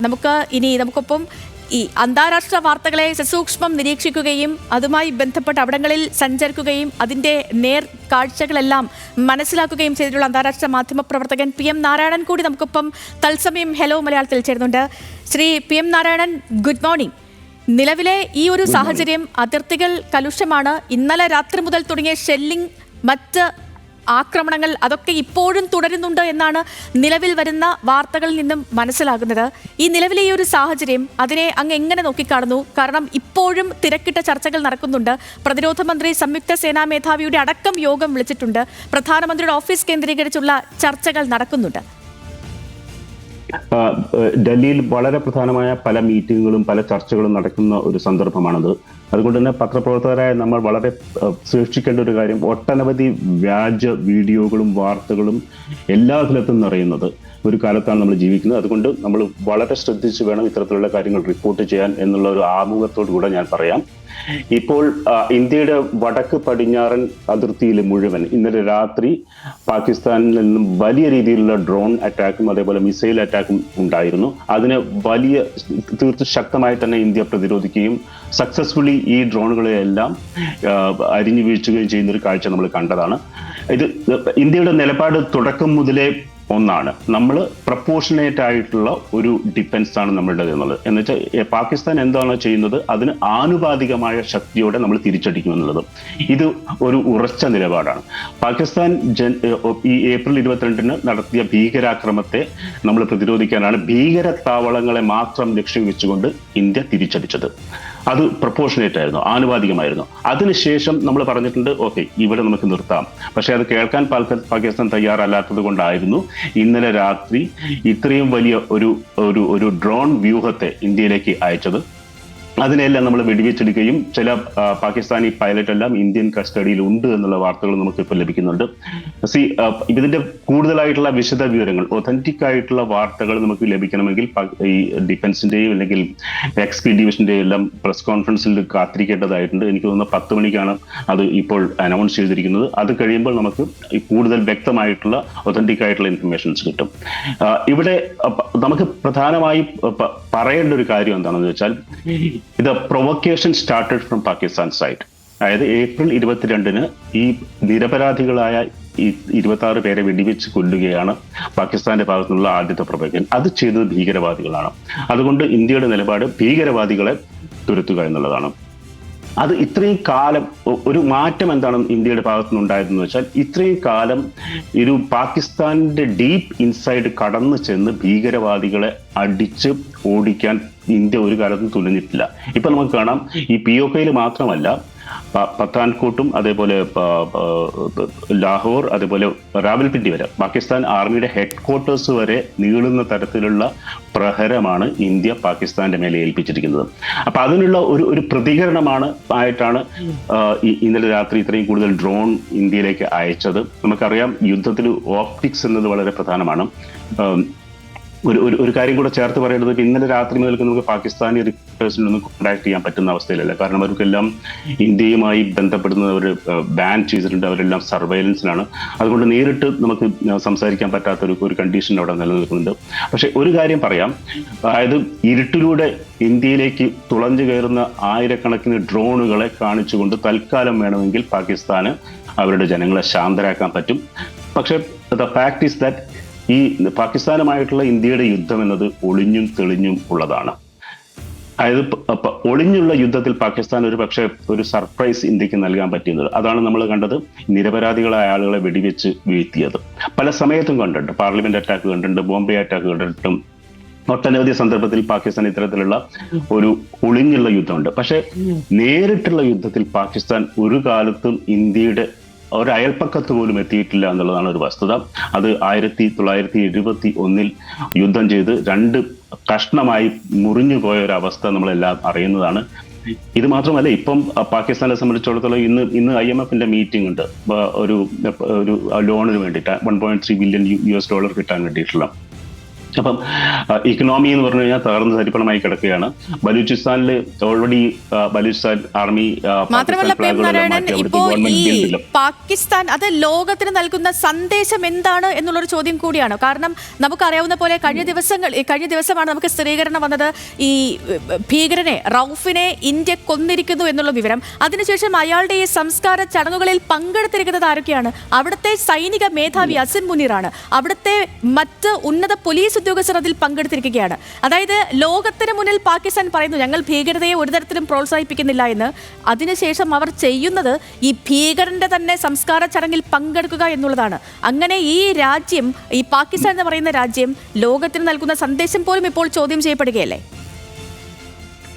നമുക്കൊപ്പം ഈ അന്താരാഷ്ട്ര വാർത്തകളെ സസൂക്ഷ്മം നിരീക്ഷിക്കുകയും അതുമായി ബന്ധപ്പെട്ട അവിടങ്ങളിൽ സഞ്ചരിക്കുകയും അതിൻ്റെ കാഴ്ചകളെല്ലാം മനസ്സിലാക്കുകയും ചെയ്തിട്ടുള്ള അന്താരാഷ്ട്ര മാധ്യമ പ്രവർത്തകൻ PM നാരായണൻ കൂടി നമുക്കൊപ്പം തത്സമയം ഹലോ മലയാളത്തിൽ ചേരുന്നുണ്ട്. Shri PM Narayanan, good morning. നിലവിലെ ഈ ഒരു സാഹചര്യം, അതിർത്തികൾ കലുഷമാണ്. ഇന്നലെ രാത്രി മുതൽ തുടങ്ങിയ ഷെല്ലിംഗ്, മറ്റ് ആക്രമണങ്ങൾ അതൊക്കെ ഇപ്പോഴും തുടരുന്നുണ്ട് എന്നാണ് നിലവിൽ വരുന്ന വാർത്തകളിൽ നിന്നും മനസ്സിലാകുന്നത്. ഈ നിലവിലെ ഈ ഒരു സാഹചര്യം, അതിനെ അങ്ങ് എങ്ങനെ നോക്കിക്കാണുന്നു? കാരണം ഇപ്പോഴും തിരക്കിട്ട ചർച്ചകൾ നടക്കുന്നുണ്ട്. പ്രതിരോധ മന്ത്രി സംയുക്ത സേനാ മേധാവിയുടെ അടക്കം യോഗം വിളിച്ചിട്ടുണ്ട്. പ്രധാനമന്ത്രിയുടെ ഓഫീസ് കേന്ദ്രീകരിച്ചുള്ള ചർച്ചകൾ നടക്കുന്നുണ്ട്. ഡൽഹിയിൽ വളരെ പ്രധാനമായ പല മീറ്റിങ്ങുകളും പല ചർച്ചകളും നടക്കുന്ന ഒരു സന്ദർഭമാണത്. അതുകൊണ്ട് തന്നെ പത്രപ്രവർത്തകരായ നമ്മൾ വളരെ സൂക്ഷിക്കേണ്ട ഒരു കാര്യം, ഒട്ടനവധി വ്യാജ വീഡിയോകളും വാർത്തകളും എല്ലാ സ്ഥലത്തും നിറയുന്നത് ഒരു കാലത്താണ് നമ്മൾ ജീവിക്കുന്നത്. അതുകൊണ്ട് നമ്മൾ വളരെ ശ്രദ്ധിച്ച് വേണം ഇത്തരത്തിലുള്ള കാര്യങ്ങൾ റിപ്പോർട്ട് ചെയ്യാൻ എന്നുള്ള ഒരു ആമുഖത്തോടു കൂടെ ഞാൻ പറയാം. ഇപ്പോൾ ഇന്ത്യയുടെ വടക്ക് പടിഞ്ഞാറൻ അതിർത്തിയിൽ മുഴുവൻ ഇന്നലെ രാത്രി പാകിസ്ഥാനിൽ നിന്നും വലിയ രീതിയിലുള്ള ഡ്രോൺ അറ്റാക്കും അതേപോലെ മിസൈൽ അറ്റാക്കും ഉണ്ടായിരുന്നു. അതിന് തീർത്തും ശക്തമായി തന്നെ ഇന്ത്യ പ്രതിരോധിക്കുകയും സക്സസ്ഫുള്ളി ഈ ഡ്രോണുകളെയെല്ലാം അരിഞ്ഞു വീഴ്ചുകയും ചെയ്യുന്ന ഒരു കാഴ്ച നമ്മൾ കണ്ടതാണ്. ഇത് ഇന്ത്യയുടെ നിലപാട് തുടക്കം മുതലേ ഒന്നാണ്, നമ്മൾ പ്രപ്പോർഷനേറ്റ് ആയിട്ടുള്ള ഒരു ഡിഫൻസ് ആണ് നമ്മളുടേത് എന്നുള്ളത്. എന്ന് വെച്ചാൽ പാകിസ്ഥാൻ എന്താണോ ചെയ്യുന്നത് അതിന് ആനുപാതികമായ ശക്തിയോടെ നമ്മൾ തിരിച്ചടിക്കുമെന്നുള്ളത് ഇത് ഒരു ഉറച്ച നിലപാടാണ്. പാകിസ്ഥാൻ ഈ ഏപ്രിൽ 22 നടത്തിയ ഭീകരാക്രമത്തെ നമ്മൾ പ്രതിരോധിക്കാനാണ് ഭീകര താവളങ്ങളെ മാത്രം ലക്ഷ്യം വെച്ചുകൊണ്ട് ഇന്ത്യ തിരിച്ചടിച്ചത്. അത് പ്രപ്പോർഷനേറ്റ് ആയിരുന്നു, ആനുപാതികമായിരുന്നു. അതിനുശേഷം നമ്മൾ പറഞ്ഞിട്ടുണ്ട്, ഓക്കെ, ഇവിടെ നമുക്ക് നിർത്താം. പക്ഷെ അത് കേൾക്കാൻ പാകിസ്ഥാൻ തയ്യാറല്ലാത്തത് കൊണ്ടായിരുന്നു ഇന്നലെ രാത്രി ഇത്രയും വലിയ ഒരു ഡ്രോൺ വ്യൂഹത്തെ ഇന്ത്യയിലേക്ക് അയച്ചത്. അതിനെല്ലാം നമ്മൾ വെടിവെച്ചെടുക്കുകയും ചില പാകിസ്ഥാനി പൈലറ്റ് എല്ലാം ഇന്ത്യൻ കസ്റ്റഡിയിൽ ഉണ്ട് എന്നുള്ള വാർത്തകൾ നമുക്ക് ഇപ്പോൾ ലഭിക്കുന്നുണ്ട്. ഇതിന്റെ കൂടുതലായിട്ടുള്ള വിശദ വിവരങ്ങൾ, ഒതന്റിക് ആയിട്ടുള്ള വാർത്തകൾ നമുക്ക് ലഭിക്കണമെങ്കിൽ ഈ ഡിഫൻസിന്റെയും അല്ലെങ്കിൽ എക്സ്പി ഡിവിഷന്റെയും എല്ലാം പ്രസ് കോൺഫറൻസിൽ കാത്തിരിക്കേണ്ടതായിട്ടുണ്ട്. എനിക്ക് തോന്നുന്നു 10 മണിക്കാണ് അത് ഇപ്പോൾ അനൗൺസ് ചെയ്തിരിക്കുന്നത്. അത് കഴിയുമ്പോൾ നമുക്ക് കൂടുതൽ വ്യക്തമായിട്ടുള്ള ഒതന്റിക് ആയിട്ടുള്ള ഇൻഫർമേഷൻസ് കിട്ടും. ഇവിടെ നമുക്ക് പ്രധാനമായി പറയേണ്ട ഒരു കാര്യം എന്താണെന്ന് വെച്ചാൽ, ഇത് provocation started from Pakistan side. അതായത് ഏപ്രിൽ 22 ഈ നിരപരാധികളായ 26 പേരെ വെടിവെച്ച് കൊല്ലുകയാണ് പാകിസ്ഥാന്റെ ഭാഗത്തുനിന്നുള്ള ആദ്യത്തെ പ്രൊവക്കേഷൻ. അത് ചെയ്തത് ഭീകരവാദികളാണ്. അതുകൊണ്ട് ഇന്ത്യയുടെ നിലപാട് ഭീകരവാദികളെ തുരത്തുക എന്നുള്ളതാണ്. അത് ഇത്രയും കാലം ഒരു മാറ്റം എന്താണ് ഇന്ത്യയുടെ ഭാഗത്തുനിന്ന് ഉണ്ടായതെന്ന് വെച്ചാൽ, ഇത്രയും കാലം ഒരു പാകിസ്ഥാന്റെ ഡീപ്പ് ഇൻസൈഡ് കടന്നു ചെന്ന് ഭീകരവാദികളെ അടിച്ച് ഓടിക്കാൻ ഇന്ത്യ ഒരു കാലത്തും തുനിഞ്ഞിട്ടില്ല. ഇപ്പൊ നമുക്ക് കാണാം, ഈ POK മാത്രമല്ല, പത്താൻകോട്ടും അതേപോലെ ലാഹോർ അതേപോലെ റാവൽപിണ്ടി വരെ പാകിസ്ഥാൻ ആർമിയുടെ ഹെഡ്ക്വാർട്ടേഴ്സ് വരെ നീളുന്ന തരത്തിലുള്ള പ്രഹരമാണ് ഇന്ത്യ പാകിസ്ഥാന്റെ മേലെ ഏൽപ്പിച്ചിരിക്കുന്നത്. അപ്പൊ അതിനുള്ള ഒരു പ്രതികരണമായിട്ടാണ് ഇന്നലെ രാത്രി ഇത്രയും കൂടുതൽ ഡ്രോൺ ഇന്ത്യയിലേക്ക് അയച്ചത്. നമുക്കറിയാം, യുദ്ധത്തിൽ ഓപ്റ്റിക്സ് എന്നത് വളരെ പ്രധാനമാണ്. ഒരു കാര്യം കൂടെ ചേർത്ത് പറയേണ്ടത്, ഇന്നലെ രാത്രി മുതൽ നമുക്ക് പാകിസ്ഥാനി റിപ്പോർട്ടേഴ്സിനൊന്നും കോൺടാക്ട് ചെയ്യാൻ പറ്റുന്ന അവസ്ഥയിലല്ല. കാരണം അവർക്കെല്ലാം ഇന്ത്യയുമായി ബന്ധപ്പെടുന്നവർ ബാൻ ചെയ്തിട്ടുണ്ട്, അവരെല്ലാം സർവൈലൻസിലാണ്. അതുകൊണ്ട് നേരിട്ട് നമുക്ക് സംസാരിക്കാൻ പറ്റാത്ത ഒരു കണ്ടീഷൻ അവിടെ നിലനിൽക്കുന്നുണ്ട്. പക്ഷെ ഒരു കാര്യം പറയാം, അതായത് ഇരുട്ടിലൂടെ ഇന്ത്യയിലേക്ക് തുളഞ്ഞു കയറുന്ന ആയിരക്കണക്കിന് ഡ്രോണുകളെ കാണിച്ചുകൊണ്ട് തൽക്കാലം വേണമെങ്കിൽ പാകിസ്ഥാന് അവരുടെ ജനങ്ങളെ ശാന്തരാക്കാൻ പറ്റും. പക്ഷെ ദ ഫാക്ട് ഈസ് ദാറ്റ് ഈ പാകിസ്ഥാനുമായിട്ടുള്ള ഇന്ത്യയുടെ യുദ്ധം എന്നത് ഒളിഞ്ഞും തെളിഞ്ഞും ഉള്ളതാണ്. അതായത് ഒളിഞ്ഞുള്ള യുദ്ധത്തിൽ പാകിസ്ഥാൻ ഒരു സർപ്രൈസ് ഇന്ത്യക്ക് നൽകാൻ പറ്റുന്നത്. അതാണ് നമ്മൾ കണ്ടത്. നിരപരാധികളായ ആളുകളെ വെടിവെച്ച് വീഴ്ത്തിയത് പല സമയത്തും കണ്ടിട്ടുണ്ട്. പാർലമെന്റ് അറ്റാക്ക് കണ്ടിട്ടുണ്ട്, ബോംബെ അറ്റാക്ക് കണ്ടിട്ടും ഒട്ടനവധി സന്ദർഭത്തിൽ പാകിസ്ഥാൻ ഇത്തരത്തിലുള്ള ഒരു ഒളിഞ്ഞുള്ള യുദ്ധമുണ്ട്. പക്ഷെ നേരിട്ടുള്ള യുദ്ധത്തിൽ പാകിസ്ഥാൻ ഒരു കാലത്തും ഇന്ത്യയുടെ ഒരു അയൽപ്പക്കത്ത് പോലും എത്തിയിട്ടില്ല എന്നുള്ളതാണ് ഒരു വസ്തുത. അത് 1971 യുദ്ധം ചെയ്ത് 2 കഷ്ണമായി മുറിഞ്ഞു പോയ ഒരു അവസ്ഥ നമ്മളെല്ലാം അറിയുന്നതാണ്. ഇത് മാത്രമല്ല, ഇപ്പം പാകിസ്ഥാനെ സംബന്ധിച്ചിടത്തോളം ഇന്ന് IMFന്റെ മീറ്റിംഗ് ഉണ്ട്, ഒരു ലോണിന് വേണ്ടിയിട്ട് $1.3 ബില്യൺ കിട്ടാൻ വേണ്ടിയിട്ടുള്ള. അപ്പം ഇക്കണോമി എന്ന് പറഞ്ഞു കഴിഞ്ഞാൽ തകർന്ന് തരിപ്പണമായി കിടക്കുകയാണ്. ബലൂചിസ്ഥാനിൽ ഓൾറെഡി ബലൂചിസ്ഥാൻ ആർമി മാത്രമല്ല നാരായണൻ, ഇപ്പോ ഈ പാകിസ്ഥാൻ അത് ലോകത്തിന് നൽകുന്ന സന്ദേശം എന്താണ് എന്നുള്ളൊരു ചോദ്യം കൂടിയാണ്. കാരണം നമുക്കറിയാവുന്ന പോലെ കഴിഞ്ഞ ദിവസമാണ് നമുക്ക് സ്ഥിരീകരണം വന്നത് ഈ ഭീകരനെ റൌഫിനെ ഇന്ത്യ കൊന്നിരിക്കുന്നു എന്നുള്ള വിവരം. അതിനുശേഷം അയാളുടെ ഈ സംസ്കാര ചടങ്ങുകളിൽ പങ്കെടുത്തിരിക്കുന്നത് ആരൊക്കെയാണ്? അവിടുത്തെ സൈനിക മേധാവി അസിം മുനീറാണ്. അവിടുത്തെ മറ്റ് ഉന്നത പോലീസ് ഉദ്യോഗസ്ഥർ അതിൽ പങ്കെടുത്തിരിക്കുകയാണ്. അതായത് ലോകത്തിന് മുന്നിൽ പാകിസ്ഥാൻ പറയുന്നു ഞങ്ങൾ ഭീകരതയെ ഒരു തരത്തിലും പ്രോത്സാഹിപ്പിക്കുന്നില്ല എന്ന്. അതിനുശേഷം അവർ ചെയ്യുന്നത് ഈ ഭീകരന്റെ തന്നെ സംസ്കാര ചടങ്ങിൽ പങ്കെടുക്കുക എന്നുള്ളതാണ്. അങ്ങനെ ഈ രാജ്യം, ഈ പാകിസ്ഥാൻ എന്ന് പറയുന്ന രാജ്യം ലോകത്തിന് നൽകുന്ന സന്ദേശം പോലും ഇപ്പോൾ ചോദ്യം ചെയ്യപ്പെടുകയല്ലേ?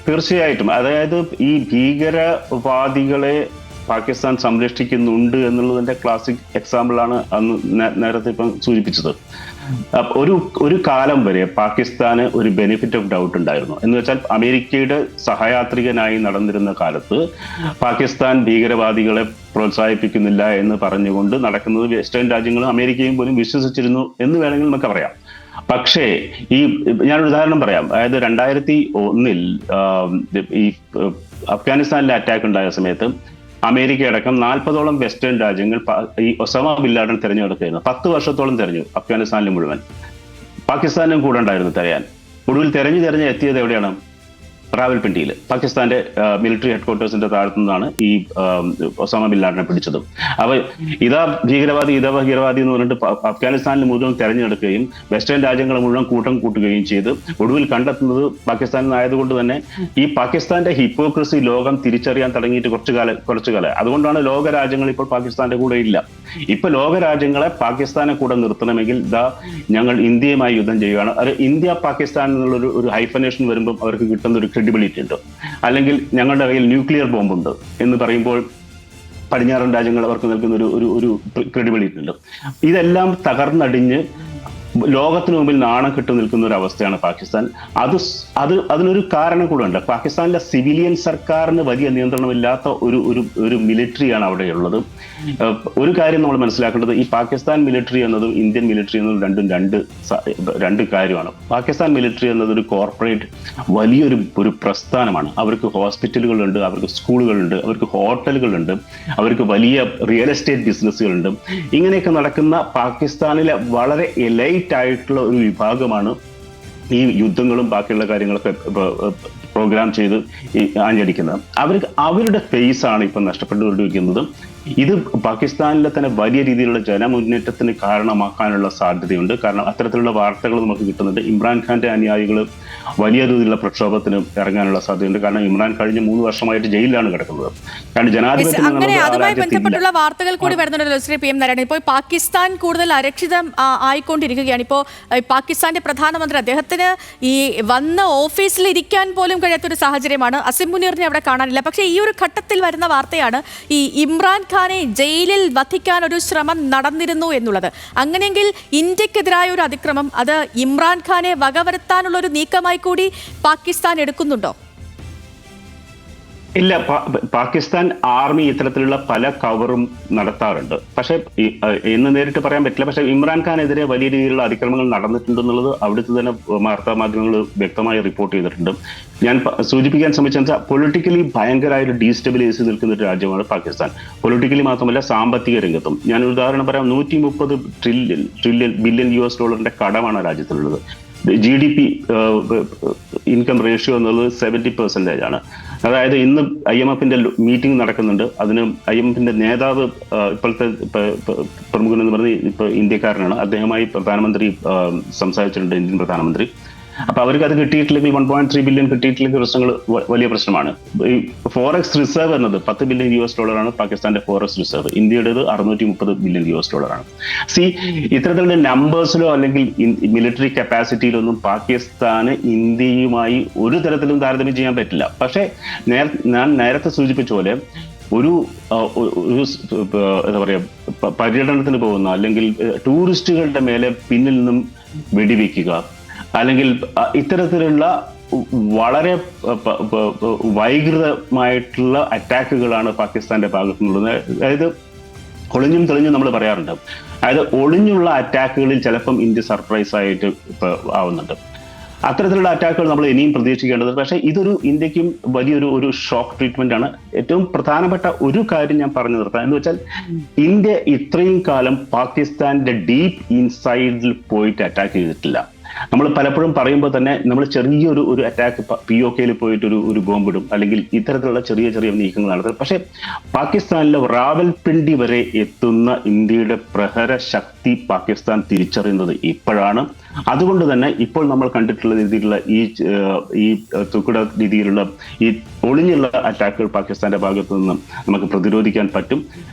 തീർച്ചയായിട്ടും. അതായത് ഈ ഭീകരവാദികളെ പാകിസ്ഥാൻ സംരക്ഷിക്കുന്നുണ്ട് എന്നുള്ളതിന്റെ ക്ലാസിക് എക്സാമ്പിളാണ് അന്ന് നേരത്തെ ഇപ്പം സൂചിപ്പിച്ചത്. ഒരു കാലം വരെ പാകിസ്ഥാന് ഒരു ബെനിഫിറ്റ് ഓഫ് ഡൗട്ട് ഉണ്ടായിരുന്നു. എന്ന് വെച്ചാൽ അമേരിക്കയുടെ സഹയാത്രികനായി നടന്നിരുന്ന കാലത്ത് പാകിസ്ഥാൻ ഭീകരവാദികളെ പ്രോത്സാഹിപ്പിക്കുന്നില്ല എന്ന് പറഞ്ഞുകൊണ്ട് നടക്കുന്നത് വെസ്റ്റേൺ രാജ്യങ്ങളും അമേരിക്കയും പോലും വിശ്വസിച്ചിരുന്നു എന്ന് വേണമെങ്കിൽ നമുക്ക് പറയാം. പക്ഷേ ഞാനൊരു ഉദാഹരണം പറയാം. അതായത് 2001 ഈ അഫ്ഗാനിസ്ഥാനിലെ അറ്റാക്ക് ഉണ്ടായ സമയത്ത് അമേരിക്ക അടക്കം 40ഓളം വെസ്റ്റേൺ രാജ്യങ്ങൾ ഈ ഒസാമ ബിൻ ലാഡൻ തിരഞ്ഞെടുക്കുകയായിരുന്നു. 10 വർഷത്തോളം തിരഞ്ഞു അഫ്ഗാനിസ്ഥാനിൽ മുഴുവൻ. പാകിസ്ഥാനിലും കൂടെ ഉണ്ടായിരുന്നു തിരയാൻ. ഒടുവിൽ തിരഞ്ഞ് എത്തിയത് എവിടെയാണ്? റാവൽപിണ്ടിയിൽ, പാകിസ്ഥാന്റെ മിലിറ്ററി ഹെഡ്ക്വാർട്ടേഴ്സിന്റെ താഴത്തു നിന്നാണ് ഈ ഒസാമ ബിൻ ലാഡനെ പിടിച്ചത്. അപ്പൊ ഇതാ ഭീകരവാദി എന്ന് പറഞ്ഞിട്ട് അഫ്ഗാനിസ്ഥാനിൽ മുഴുവൻ തെരഞ്ഞെടുക്കുകയും വെസ്റ്റേൺ രാജ്യങ്ങൾ മുഴുവൻ കൂട്ടം കൂട്ടുകയും ചെയ്ത് ഒടുവിൽ കണ്ടെത്തുന്നത് പാകിസ്ഥാനിൽ ആയതുകൊണ്ട് തന്നെ ഈ പാകിസ്ഥാന്റെ ഹിപ്പോക്രസി ലോകം തിരിച്ചറിയാൻ തുടങ്ങിയിട്ട് കുറച്ചു കാലം. അതുകൊണ്ടാണ് ലോക രാജ്യങ്ങൾ ഇപ്പോൾ പാകിസ്ഥാന്റെ കൂടെ ഇല്ല. ഇപ്പൊ ലോക രാജ്യങ്ങളെ പാകിസ്ഥാനെ കൂടെ നിർത്തണമെങ്കിൽ ഞങ്ങൾ ഇന്ത്യയുമായി യുദ്ധം ചെയ്യുകയാണ്. അത് ഇന്ത്യ പാകിസ്ഥാൻ എന്നുള്ള ഒരു ഹൈഫനേഷൻ വരുമ്പോൾ അവർക്ക് കിട്ടുന്ന ഒരു ക്രെഡിബിലിറ്റി ഉണ്ട്. അല്ലെങ്കിൽ ഞങ്ങളുടെ കയ്യിൽ ന്യൂക്ലിയർ ബോംബുണ്ട് എന്ന് പറയുമ്പോൾ പടിഞ്ഞാറൻ രാജ്യങ്ങൾ അവർക്ക് നൽകുന്ന ഒരു ക്രെഡിബിലിറ്റി ഉണ്ട്. ഇതെല്ലാം തകർന്നടിഞ്ഞ് ലോകത്തിന് മുമ്പിൽ നാണം കെട്ടു നിൽക്കുന്ന ഒരു അവസ്ഥയാണ് പാകിസ്ഥാൻ. അതിനൊരു കാരണം കൂടെ ഉണ്ട്. പാകിസ്ഥാനിലെ സിവിലിയൻ സർക്കാരിന് വലിയ നിയന്ത്രണമില്ലാത്ത ഒരു മിലിറ്ററിയാണ് അവിടെയുള്ളത്. ഒരു കാര്യം നമ്മൾ മനസ്സിലാക്കേണ്ടത്, ഈ പാകിസ്ഥാൻ മിലിറ്ററി എന്നതും ഇന്ത്യൻ മിലിറ്ററി എന്നതും രണ്ട് കാര്യമാണ്. പാകിസ്ഥാൻ മിലിറ്ററി എന്നത് ഒരു കോർപ്പറേറ്റ് വലിയൊരു പ്രസ്ഥാനമാണ്. അവർക്ക് ഹോസ്പിറ്റലുകളുണ്ട്, അവർക്ക് സ്കൂളുകളുണ്ട്, അവർക്ക് ഹോട്ടലുകളുണ്ട്, അവർക്ക് വലിയ റിയൽ എസ്റ്റേറ്റ് ബിസിനസ്സുകളുണ്ട്. ഇങ്ങനെയൊക്കെ നടക്കുന്ന പാകിസ്ഥാനിലെ വളരെ എലൈറ്റ് ആയിട്ടുള്ള ഒരു വിഭാഗമാണ് ഈ യുദ്ധങ്ങളും ബാക്കിയുള്ള കാര്യങ്ങളൊക്കെ പ്രോഗ്രാം ചെയ്ത് ആഞ്ഞടിക്കുന്നത്. അവരുടെ ഫേസ് ആണ് ഇപ്പം നഷ്ടപ്പെട്ടുകൊണ്ടിരിക്കുന്നത്. ഇത് പാകിസ്ഥാനിലെ തന്നെ വലിയ രീതിയിലുള്ള ജനമുന്നേറ്റത്തിന് കാരണമാക്കാനുള്ള സാധ്യതയുണ്ട്. കാരണം അത്തരത്തിലുള്ള വാർത്തകൾ നമുക്ക് കിട്ടുന്നുണ്ട്. ഇമ്രാൻഖാന്റെ അനുയായികൾ വലിയ രീതിയിലുള്ള പ്രക്ഷോഭത്തിന് ഇറങ്ങാനുള്ള സാധ്യതയുണ്ട്. കാരണം ഇമ്രാൻ കഴിഞ്ഞ 3 വർഷമായിട്ട് ജയിലിലാണ് കിടക്കുന്നത്. കാരണം ജനാധിപത്യം അതുമായി ബന്ധപ്പെട്ടുള്ള വാർത്തകൾ കൂടി വരുന്നുണ്ടല്ലോ ശ്രീ PM നാരായണൻ. ഇപ്പോൾ പാകിസ്ഥാൻ കൂടുതൽ അരക്ഷിതം ആയിക്കൊണ്ടിരിക്കുകയാണ്. ഇപ്പോൾ പാകിസ്ഥാന്റെ പ്രധാനമന്ത്രി, അദ്ദേഹത്തിന് ഈ വന്ന് ഓഫീസിൽ ഇരിക്കാൻ പോലും കഴിയാത്തൊരു സാഹചര്യമാണ്. അസിം മുനീറിനെ അവിടെ കാണാനില്ല. പക്ഷേ ഈ ഒരു ഘട്ടത്തിൽ വരുന്ന വാർത്തയാണ് ഈ ഇമ്രാൻ ഖാനെ ജയിലിൽ വധിക്കാൻ ഒരു ശ്രമം നടന്നിരുന്നു എന്നുള്ളത്. അങ്ങനെയെങ്കിൽ ഇന്ത്യക്കെതിരായ ഒരു അതിക്രമം അത് ഇമ്രാൻഖാനെ വകവരുത്താനുള്ള ഒരു നീക്കമായി കൂടി പാകിസ്ഥാൻ എടുക്കുന്നുണ്ടോ? ഇല്ല, പാകിസ്ഥാൻ ആർമി ഇത്തരത്തിലുള്ള പല കവറും നടത്താറുണ്ട്. പക്ഷെ എന്ന് നേരിട്ട് പറയാൻ പറ്റില്ല. പക്ഷെ ഇമ്രാൻഖാനെതിരെ വലിയ രീതിയിലുള്ള അതിക്രമങ്ങൾ നടന്നിട്ടുണ്ടെന്നുള്ളത് അവിടുത്തെ തന്നെ വാർത്താ മാധ്യമങ്ങൾ വ്യക്തമായി റിപ്പോർട്ട് ചെയ്തിട്ടുണ്ട്. ഞാൻ സൂചിപ്പിക്കാൻ ശ്രമിച്ചാൽ പൊളിറ്റിക്കലി ഭയങ്കരമായിട്ട് ഡീസ്റ്റെബിലൈസ് ചെയ്ത് നിൽക്കുന്ന ഒരു രാജ്യമാണ് പാകിസ്ഥാൻ. പൊളിറ്റിക്കലി മാത്രമല്ല സാമ്പത്തിക രംഗത്തും. ഞാനൊരു ഉദാഹരണം പറയാം. 130 billion US കടമാണ് രാജ്യത്തിലുള്ളത്. GDP income ratio എന്നുള്ളത് 70% ആണ്. അതായത് ഇന്ന് IMFന്റെ മീറ്റിംഗ് നടക്കുന്നുണ്ട്. അതിന് IMFന്റെ നേതാവ് ഇപ്പോഴത്തെ പ്രമുഖനെന്ന് പറഞ്ഞ് ഇപ്പൊ ഇന്ത്യക്കാരനാണ്. അദ്ദേഹമായി പ്രധാനമന്ത്രി സംസാരിച്ചിട്ടുണ്ട്, ഇന്ത്യൻ പ്രധാനമന്ത്രി. അപ്പൊ അവർക്ക് അത് കിട്ടിയിട്ടില്ലെങ്കിൽ 1.3 ബില്യൺ കിട്ടിയിട്ടില്ലെങ്കിൽ പ്രശ്നങ്ങൾ വലിയ പ്രശ്നമാണ്. ഈ ഫോറക്സ് റിസർവ് എന്നത് $10 ബില്യൺ ആണ് പാകിസ്ഥാന്റെ ഫോറക്സ് റിസർവ്. ഇന്ത്യയുടേത് $630 ബില്യൺ ആണ്. ഇത്തരത്തിലുള്ള നമ്പേഴ്സിലോ അല്ലെങ്കിൽ മിലിറ്ററി കപ്പാസിറ്റിയിലൊന്നും പാകിസ്ഥാന് ഇന്ത്യയുമായി ഒരു തരത്തിലും താരതമ്യം ചെയ്യാൻ പറ്റില്ല. പക്ഷേ ഞാൻ നേരത്തെ സൂചിപ്പിച്ച പോലെ ഒരു എന്താ പറയാ, പര്യടനത്തിന് പോകുന്ന അല്ലെങ്കിൽ ടൂറിസ്റ്റുകളുടെ മേലെ പിന്നിൽ നിന്നും വെടിവെക്കുക, അല്ലെങ്കിൽ ഇത്തരത്തിലുള്ള വളരെ വൈകൃതമായിട്ടുള്ള അറ്റാക്കുകളാണ് പാകിസ്ഥാന്റെ ഭാഗത്തു നിന്നുള്ളത്. അതായത് ഒളിഞ്ഞും തെളിഞ്ഞും നമ്മൾ പറയാറുണ്ട്. അതായത് ഒളിഞ്ഞുള്ള അറ്റാക്കുകളിൽ ചിലപ്പം ഇന്ത്യ സർപ്രൈസ് ആയിട്ട് ഇപ്പൊ ആവുന്നുണ്ട്. അത്തരത്തിലുള്ള അറ്റാക്കുകൾ നമ്മൾ ഇനിയും പ്രതീക്ഷിക്കേണ്ടത്. പക്ഷേ ഇതൊരു ഇന്ത്യക്കും വലിയൊരു ഷോക്ക് ട്രീറ്റ്മെന്റ് ആണ്. ഏറ്റവും പ്രധാനപ്പെട്ട ഒരു കാര്യം ഞാൻ പറഞ്ഞു നിർത്താം എന്ന് വെച്ചാൽ, ഇന്ത്യ ഇത്രയും കാലം പാകിസ്ഥാന്റെ ഡീപ്പ് ഇൻസൈഡിൽ പോയിട്ട് അറ്റാക്ക് ചെയ്തിട്ടില്ല. നമ്മൾ പലപ്പോഴും പറയുമ്പോൾ തന്നെ നമ്മൾ ചെറിയൊരു അറ്റാക്ക് POKയിൽ പോയിട്ട് ഒരു ബോംബിടും, അല്ലെങ്കിൽ ഇത്തരത്തിലുള്ള ചെറിയ ചെറിയ നീക്കങ്ങൾ നടത്തും. പക്ഷെ പാകിസ്ഥാനിലെ റാവൽപിണ്ടി വരെ എത്തുന്ന ഇന്ത്യയുടെ പ്രഹര ശക്തി പാകിസ്ഥാൻ തിരിച്ചറിയുന്നത് ഇപ്പോഴാണ്. അതുകൊണ്ട് തന്നെ ഇപ്പോൾ നമ്മൾ കണ്ടിട്ടുള്ള രീതിയിലുള്ള ഈ തുക്കുട രീതിയിലുള്ള ഈ ഒളിഞ്ഞുള്ള അറ്റാക്കുകൾ പാകിസ്ഥാന്റെ ഭാഗത്തു നിന്നും നമുക്ക് പ്രതിരോധിക്കാൻ പറ്റും.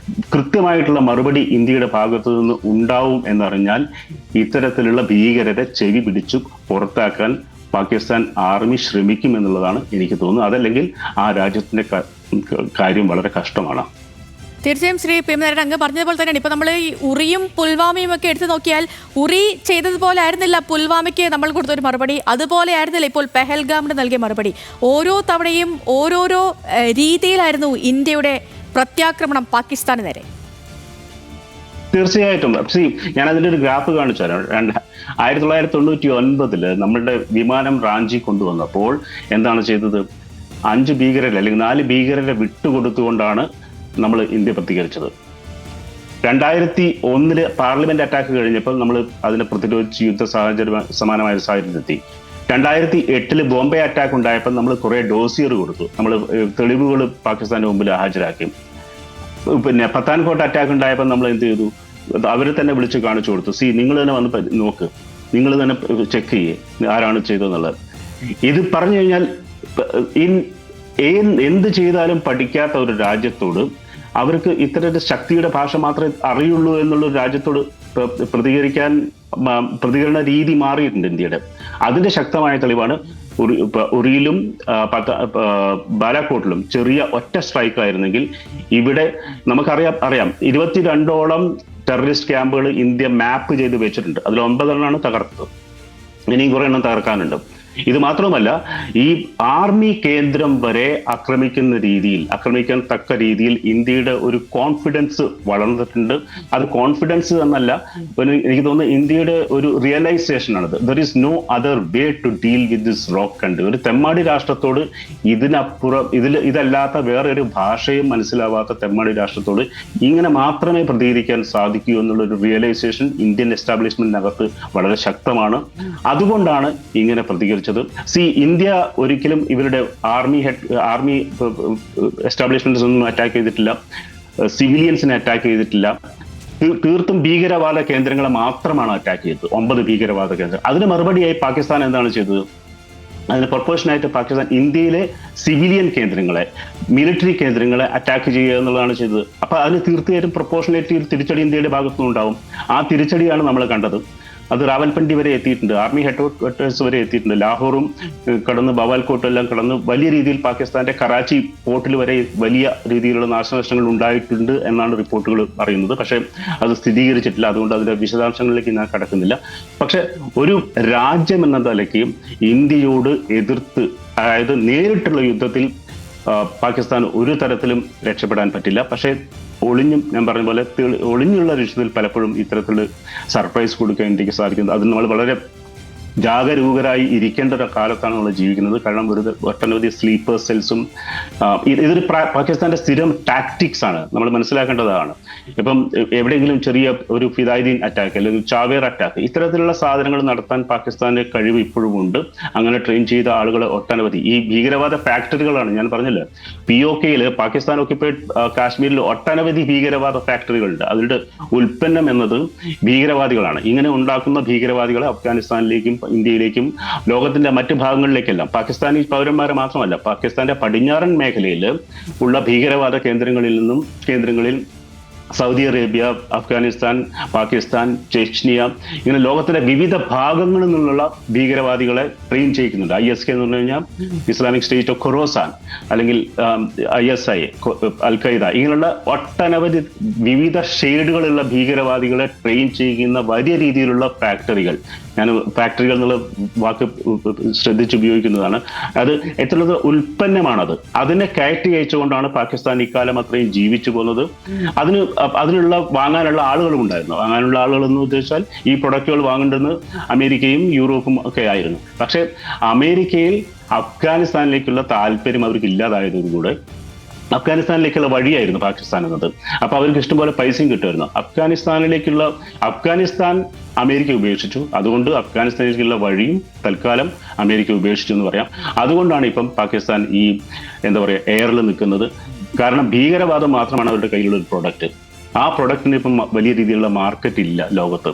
കൃത്യമായിട്ടുള്ള മറുപടി ഇന്ത്യയുടെ ഭാഗത്തു നിന്ന് ഉണ്ടാവും എന്നറിഞ്ഞാൽ ഇത്തരത്തിലുള്ള ഭീകരരെ ചെവി പിടിച്ചു പുറത്താക്കാൻ പാകിസ്ഥാൻ ആർമി ശ്രമിക്കും എന്നുള്ളതാണ് എനിക്ക് തോന്നുന്നത്. അതല്ലെങ്കിൽ ആ രാജ്യത്തിന്റെ കാര്യം വളരെ കഷ്ടമാണ്. തീർച്ചയായും ശ്രീ PM നാരായണൻ അങ്ങ് പറഞ്ഞതുപോലെ തന്നെയാണ്. ഇപ്പോൾ നമ്മൾ ഈ ഉറിയും പുൽവാമയും ഒക്കെ എടുത്തു നോക്കിയാൽ, ഉറി ചെയ്തതുപോലെ ആയിരുന്നില്ല പുൽവാമയ്ക്ക് നമ്മൾ കൊടുത്തൊരു മറുപടി, അതുപോലെ ആയിരുന്നില്ല ഇപ്പോൾ പെഹൽഗാമിന് നൽകിയ മറുപടി. ഓരോ തവണയും ഓരോരോ രീതിയിലായിരുന്നു ഇന്ത്യയുടെ പ്രത്യാക്രമണം പാകിസ്ഥാന് നേരെ. തീർച്ചയായിട്ടും. ഞാൻ അതിന്റെ ഒരു ഗ്രാഫ് കാണിച്ചു തരാം. 1999 നമ്മളുടെ വിമാനം റാഞ്ചി കൊണ്ടുവന്നപ്പോൾ എന്താണ് ചെയ്തത്? 5 ഭീകരരെ അല്ലെങ്കിൽ 4 ഭീകരരെ വിട്ടുകൊടുത്തുകൊണ്ടാണ് നമ്മൾ ഇന്ത്യ പ്രതികരിച്ചത്. 2001 പാർലമെന്റ് അറ്റാക്ക് കഴിഞ്ഞപ്പോൾ നമ്മൾ അതിനെ പ്രതിരോധിച്ച് യുദ്ധ സാഹചര്യം സമാനമായ ഒരു സാഹചര്യത്തിലെത്തി. 2008 ബോംബെ അറ്റാക്ക് ഉണ്ടായപ്പോൾ നമ്മൾ കുറെ ഡോസിയർ കൊടുത്തു, നമ്മൾ തെളിവുകൾ പാകിസ്ഥാന്റെ മുമ്പിൽ ഹാജരാക്കി. പിന്നെ പത്താൻകോട്ട് അറ്റാക്ക് ഉണ്ടായപ്പോൾ നമ്മൾ എന്ത് ചെയ്തു? അവരെ തന്നെ വിളിച്ച് കാണിച്ചു കൊടുത്തു, നിങ്ങൾ തന്നെ വന്ന് നോക്ക്, നിങ്ങൾ തന്നെ ചെക്ക് ചെയ്യേ ആരാണ് ചെയ്തതെന്നുള്ളത്. ഇത് പറഞ്ഞു കഴിഞ്ഞാൽ എന്ത് ചെയ്താലും പഠിക്കാത്ത ഒരു രാജ്യത്തോട്, അവർക്ക് ഇത്തരത്തിൽ ശക്തിയുടെ ഭാഷ മാത്രമേ അറിയുള്ളൂ എന്നുള്ള ഒരു രാജ്യത്തോട് പ്രതികരണ രീതി മാറിയിട്ടുണ്ട് ഇന്ത്യയുടെ. അതിന്റെ ശക്തമായ തെളിവാണ് ഉറിയിലും ബാലാക്കോട്ടിലും ചെറിയ ഒറ്റ സ്ട്രൈക്ക് ആയിരുന്നെങ്കിൽ ഇവിടെ നമുക്കറിയാം 22ഓളം ടെററിസ്റ്റ് ക്യാമ്പുകൾ ഇന്ത്യ മാപ്പ് ചെയ്ത് വെച്ചിട്ടുണ്ട്. അതിൽ 9 എണ്ണമാണ് തകർത്തത്, ഇനിയും കുറെ എണ്ണം തകർക്കാനുണ്ട്. ഇത് മാത്രമല്ല, ഈ ആർമി കേന്ദ്രം വരെ ആക്രമിക്കാൻ തക്ക രീതിയിൽ ഇന്ത്യയുടെ ഒരു കോൺഫിഡൻസ് വളർന്നിട്ടുണ്ട്. അത് കോൺഫിഡൻസ് എന്നല്ല, എനിക്ക് തോന്നുന്നു ഇന്ത്യയുടെ ഒരു റിയലൈസേഷൻ ആണത്. There is no other way to deal with this rogue country. ഒരു തെമ്മാടി രാഷ്ട്രത്തോട് ഇതിനപ്പുറം ഇതല്ലാത്ത വേറെ ഒരു ഭാഷയും മനസ്സിലാവാത്ത തെമ്മാടി രാഷ്ട്രത്തോട് ഇങ്ങനെ മാത്രമേ പ്രതികരിക്കാൻ സാധിക്കൂ എന്നുള്ള ഒരു റിയലൈസേഷൻ ഇന്ത്യൻ എസ്റ്റാബ്ലിഷ്മെന്റിനകത്ത് വളരെ ശക്തമാണ്. അതുകൊണ്ടാണ് ഇങ്ങനെ പ്രതികരിച്ചത്. ഇന്ത്യ ഒരിക്കലും ഇവരുടെ ആർമി എസ്റ്റാബ്ലിഷ്മെന്റ്സ് ഒന്നും അറ്റാക്ക് ചെയ്തിട്ടില്ല, സിവിലിയൻസിനെ അറ്റാക്ക് ചെയ്തിട്ടില്ല. തീർത്തും ഭീകരവാദ കേന്ദ്രങ്ങളെ മാത്രമാണ് അറ്റാക്ക് ചെയ്തത്, 9 ഭീകരവാദ കേന്ദ്രം. അതിന് മറുപടിയായി പാകിസ്ഥാൻ എന്താണ് ചെയ്തത്? അതിന് പ്രൊപ്പോർഷനായിട്ട് പാകിസ്ഥാൻ ഇന്ത്യയിലെ സിവിലിയൻ കേന്ദ്രങ്ങളെ, മിലിറ്ററി കേന്ദ്രങ്ങളെ അറ്റാക്ക് ചെയ്യുക എന്നുള്ളതാണ് ചെയ്തത്. അപ്പൊ അതിന് തീർച്ചയായിട്ടും പ്രൊപ്പോർഷനേറ്റ് തിരിച്ചടി ഇന്ത്യയുടെ ഭാഗത്തുനിന്നുണ്ടാവും. ആ തിരിച്ചടിയാണ് നമ്മൾ കണ്ടത്. അത് റാവൽപിണ്ടി വരെ എത്തിയിട്ടുണ്ട്, ആർമി ഹെഡ്ക്വാർട്ടേഴ്സ് വരെ എത്തിയിട്ടുണ്ട്. ലാഹോറും കടന്ന് ബവാൽകോട്ടും എല്ലാം കടന്ന് വലിയ രീതിയിൽ പാകിസ്ഥാന്റെ കറാച്ചി പോർട്ടിൽ വരെ വലിയ രീതിയിലുള്ള നാശനഷ്ടങ്ങൾ ഉണ്ടായിട്ടുണ്ട് എന്നാണ് റിപ്പോർട്ടുകൾ പറയുന്നത്. പക്ഷെ അത് സ്ഥിരീകരിച്ചിട്ടില്ല, അതുകൊണ്ട് അതിന്റെ വിശദാംശങ്ങളിലേക്ക് ഞാൻ കടക്കുന്നില്ല. പക്ഷെ ഒരു രാജ്യം എന്ന നിലയ്ക്ക് ഇന്ത്യയോട് എതിർത്ത്, അതായത് നേരിട്ടുള്ള യുദ്ധത്തിൽ പാകിസ്ഥാൻ ഒരു തരത്തിലും രക്ഷപ്പെടാൻ പറ്റില്ല. പക്ഷേ ഞാൻ പറഞ്ഞ പോലെ ഒളിഞ്ഞുള്ള വിഷയത്തിൽ പലപ്പോഴും ഇത്തരത്തിലുള്ള സർപ്രൈസ് കൊടുക്കാൻ ഇന്ത്യക്ക് സാധിക്കുന്നത്. അത് നമ്മൾ വളരെ ജാഗരൂകരായി ഇരിക്കേണ്ട ഒരു കാലത്താണ് നമ്മൾ ജീവിക്കുന്നത്. കാരണം ഒട്ടനവധി സ്ലീപ്പർ സെൽസും ഇതൊരു പാകിസ്ഥാന്റെ സ്ഥിരം ടാക്ടിക്സ് ആണ്, നമ്മൾ മനസ്സിലാക്കേണ്ടതാണ്. ഇപ്പം എവിടെയെങ്കിലും ചെറിയ ഒരു ഫിദായുദ്ദീൻ അറ്റാക്ക് അല്ലെങ്കിൽ ചാവേർ അറ്റാക്ക്, ഇത്തരത്തിലുള്ള സാധനങ്ങൾ നടത്താൻ പാകിസ്ഥാന്റെ കഴിവ് ഇപ്പോഴും ഉണ്ട്. അങ്ങനെ ട്രെയിൻ ചെയ്ത ആളുകൾ ഒട്ടനവധി. ഈ ഭീകരവാദ ഫാക്ടറികളാണ് ഞാൻ പറഞ്ഞില്ലേ, POKയിൽ പാകിസ്ഥാൻ ഓക്യുപ്പൈഡ് കാശ്മീരിൽ ഒട്ടനവധി ഭീകരവാദ ഫാക്ടറികളുണ്ട്. അതിന്റെ ഉൽപ്പന്നം എന്നത് ഭീകരവാദികളാണ്. ഇങ്ങനെ ഉണ്ടാക്കുന്ന ഭീകരവാദികളെ അഫ്ഗാനിസ്ഥാനിലേക്കും ഇന്ത്യയിലേക്കും ലോകത്തിന്റെ മറ്റു ഭാഗങ്ങളിലേക്കെല്ലാം, പാകിസ്ഥാനി പൗരന്മാരെ മാത്രമല്ല, പാകിസ്ഥാന്റെ പടിഞ്ഞാറൻ മേഖലയിൽ ഉള്ള ഭീകരവാദ കേന്ദ്രങ്ങളിൽ Saudi Arabia, Afghanistan, Pakistan, Chechnya, ഇങ്ങനെ ലോകത്തിന്റെ വിവിധ ഭാഗങ്ങളിൽ നിന്നുള്ള ഭീകരവാദികളെ ട്രെയിൻ ചെയ്യിക്കുന്നുണ്ട്. ISK എന്ന് പറഞ്ഞു കഴിഞ്ഞാൽ ഇസ്ലാമിക് സ്റ്റേറ്റ് ഓഫ് ഖൊറോസാൻ, അല്ലെങ്കിൽ ISI, അൽ-ഖൈദ, ഇങ്ങനെയുള്ള ഒട്ടനവധി വിവിധ ഷെയ്ഡുകളുള്ള ഭീകരവാദികളെ ട്രെയിൻ ചെയ്യുന്ന വലിയ രീതിയിലുള്ള ഫാക്ടറികൾ ഞാൻ ഫാക്ടറികൾ എന്നുള്ള വാക്ക് ശ്രദ്ധിച്ച് ഉപയോഗിക്കുന്നതാണ്. അത് എത്തുള്ളത് ഉൽപ്പന്നമാണത്. അതിനെ കയറ്റി അയച്ചുകൊണ്ടാണ് പാകിസ്ഥാൻ ഇക്കാലം അത്രയും ജീവിച്ചു പോകുന്നത്. അതിനുള്ള വാങ്ങാനുള്ള ആളുകളും ഉണ്ടായിരുന്നു. വാങ്ങാനുള്ള ആളുകൾ എന്ന് ഉദ്ദേശിച്ചാൽ ഈ പ്രൊഡക്റ്റുകൾ വാങ്ങേണ്ടത് അമേരിക്കയും യൂറോപ്പും ഒക്കെ ആയിരുന്നു. പക്ഷെ അമേരിക്കയിൽ അഫ്ഗാനിസ്ഥാനിലേക്കുള്ള താല്പര്യം അവർക്ക് ഇല്ലാതായതോടുകൂടെ അഫ്ഗാനിസ്ഥാനിലേക്കുള്ള വഴിയായിരുന്നു പാകിസ്ഥാൻ എന്നത്. അപ്പൊ അവർക്ക് ഇഷ്ടംപോലെ പൈസയും കിട്ടുമായിരുന്നു. അഫ്ഗാനിസ്ഥാൻ അമേരിക്ക ഉപേക്ഷിച്ചു. അതുകൊണ്ട് അഫ്ഗാനിസ്ഥാനിലേക്കുള്ള വഴിയും തൽക്കാലം അമേരിക്ക ഉപേക്ഷിച്ചു എന്ന് പറയാം. അതുകൊണ്ടാണ് ഇപ്പം പാകിസ്ഥാൻ ഈ എയറിൽ നിൽക്കുന്നത്. കാരണം ഭീകരവാദം മാത്രമാണ് അവരുടെ കയ്യിലുള്ള ഒരു പ്രൊഡക്റ്റ്. ആ പ്രൊഡക്റ്റിന് ഇപ്പം വലിയ രീതിയിലുള്ള മാർക്കറ്റ് ഇല്ല ലോകത്ത്.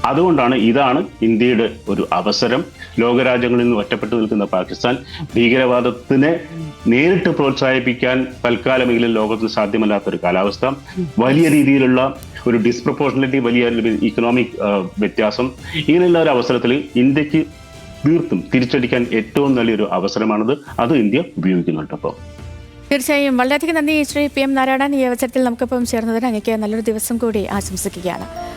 അതുകൊണ്ടാണ് ഇതാണ് ഇന്ത്യയുടെ ഒരു അവസരം. ലോകരാജ്യങ്ങളിൽ നിന്ന് ഒറ്റപ്പെട്ടു നിൽക്കുന്ന പാകിസ്ഥാൻ ഭീകരവാദത്തിനെ നേരിട്ട് പ്രോത്സാഹിപ്പിക്കാൻ തൽക്കാലമെങ്കിലും ലോകത്തിന് സാധ്യമല്ലാത്തൊരു കാലാവസ്ഥ, വലിയ രീതിയിലുള്ള ഒരു ഡിസ്പ്രപ്പോർഷണലിറ്റി, വലിയ ഇക്കണോമിക് വ്യത്യാസം, ഇങ്ങനെയുള്ള ഒരു അവസരത്തിൽ ഇന്ത്യക്ക് തീർത്തും തിരിച്ചടിക്കാൻ ഏറ്റവും നല്ലൊരു അവസരമാണത്. അത് ഇന്ത്യ ഉപയോഗിക്കുന്നുണ്ട്. അപ്പോൾ തീർച്ചയായും വളരെയധികം നന്ദി ശ്രീ PM നാരായണൻ. ഈ അവസരത്തിൽ നമുക്കിപ്പം ചേർന്നതിന് അങ്ങേക്ക് നല്ലൊരു ദിവസം കൂടി ആശംസിക്കുകയാണ്.